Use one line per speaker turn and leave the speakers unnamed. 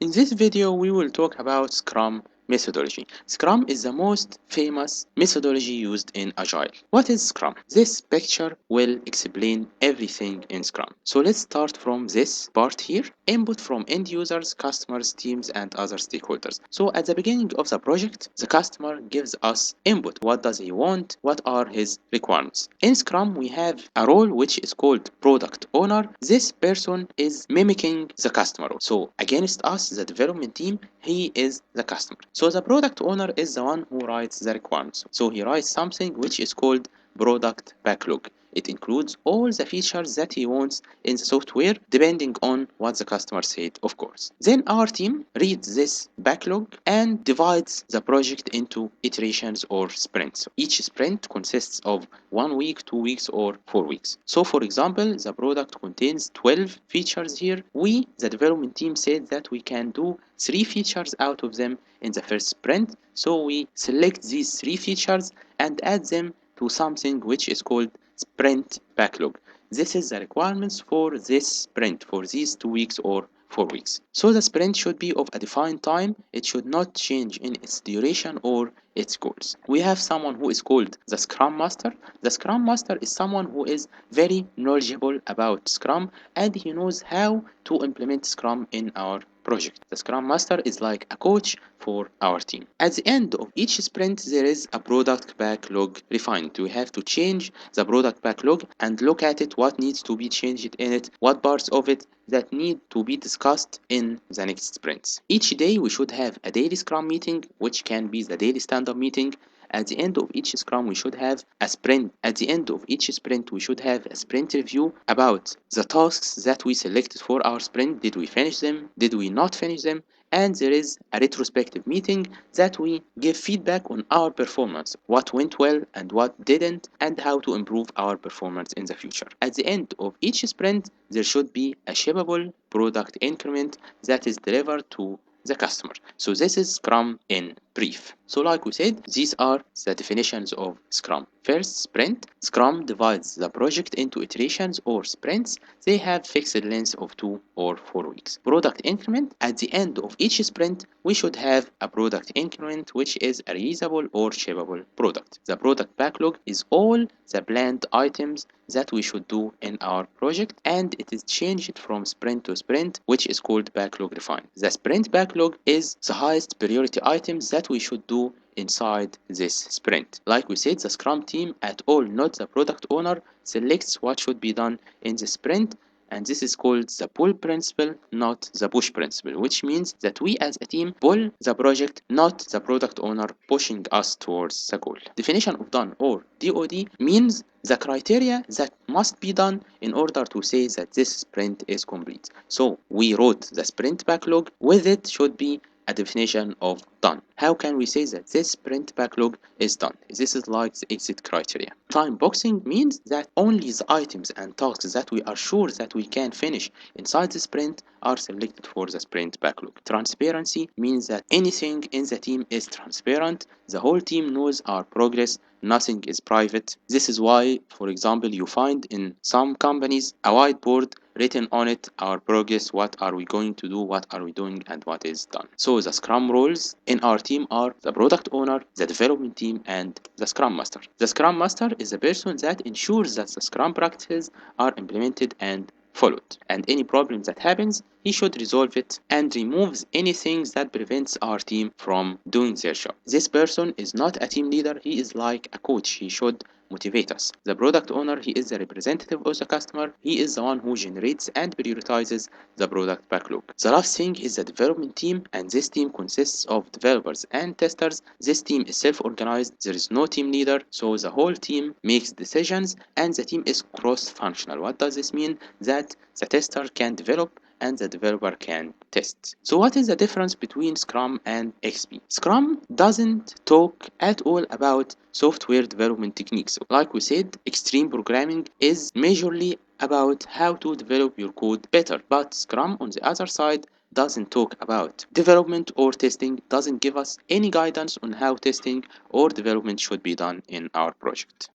In this video, we will talk about Scrum methodology. Scrum is the most famous methodology used in Agile. What is Scrum? This picture will explain everything in Scrum. So let's start from this part here. Input from end users, customers, teams, and other stakeholders. So at the beginning of the project, the customer gives us input. What does he want? What are his requirements? In Scrum, we have a role which is called product owner. This person is mimicking the customer. So against us, the development team, he is the customer. So the product owner is the one who writes the requirements. So he writes something which is called product backlog. It includes all the features that he wants in the software, depending on what the customer said, of course. Then our team reads this backlog and divides the project into iterations or sprints. Each sprint consists of 1 week, 2 weeks, or 4 weeks. So for example, the product contains 12 features here. We, the development team, said that we can do 3 features out of them in the first sprint. So we select these 3 features and add them to something which is called sprint backlog. This is the requirements for this sprint, for these 2 weeks or 4 weeks. So the sprint should be of a defined time. It should not change in its duration or its goals. We have someone who is called the Scrum Master. The Scrum Master is someone who is very knowledgeable about Scrum and he knows how to implement Scrum in our project. The Scrum Master is like a coach for our team. At the end of each sprint, there is a product backlog refined. We have to change the product backlog and look at it, what needs to be changed in it, what parts of it that need to be discussed in the next sprints. Each day we should have a daily Scrum meeting, which can be the daily stand-up meeting. At the end of each Scrum, we should have a sprint. At the end of each sprint, we should have a sprint review about the tasks that we selected for our sprint. Did we finish them? Did we not finish them? And there is a retrospective meeting that we give feedback on our performance, what went well and what didn't, and how to improve our performance in the future. At the end of each sprint, there should be a shippable product increment that is delivered to the customer. So this is Scrum in brief. So like we said, these are the definitions of Scrum. First, sprint. Scrum divides the project into iterations or sprints. They have fixed lengths of 2 or 4 weeks. Product increment. At the end of each sprint, we should have a product increment which is a reusable or shippable product. The product backlog is all the planned items that we should do in our project, and it is changed from sprint to sprint, which is called backlog refined. The sprint backlog is the highest priority items that we should do inside this sprint. Like we said, the Scrum team at all, not the product owner, selects what should be done in the sprint, and this is called the pull principle, not the push principle, which means that we as a team pull the project, not the product owner pushing us towards the goal. Definition of done or DOD means the criteria that must be done in order to say that this sprint is complete. So we wrote the sprint backlog, with it should be a definition of done. How can we say that this sprint backlog is done? This is like the exit criteria. Time boxing means that only the items and tasks that we are sure that we can finish inside the sprint are selected for the sprint backlog. Transparency means that anything in the team is transparent. The whole team knows our progress. Nothing is private. This is why, for example, you find in some companies a whiteboard written on it our progress, what are we going to do, what are we doing, and what is done. So the Scrum roles in our team are the product owner, the development team, and the Scrum Master. The Scrum Master is the person that ensures that the Scrum practices are implemented and followed, and any problem that happens, he should resolve it and removes anything that prevents our team from doing their job. This person is not a team leader, he is like a coach. He should motivate us. The product owner, he is the representative of the customer. He is the one who generates and prioritizes the product backlog. The last thing is the development team, and this team consists of developers and testers. This team is self-organized. There is no team leader, so the whole team makes decisions, and the team is cross-functional. What does this mean? That the tester can develop and the developer can test. So what is the difference between Scrum and XP? Scrum doesn't talk at all about software development techniques. Like we said, extreme programming is majorly about how to develop your code better. But Scrum, on the other side, doesn't talk about development or testing, doesn't give us any guidance on how testing or development should be done in our project.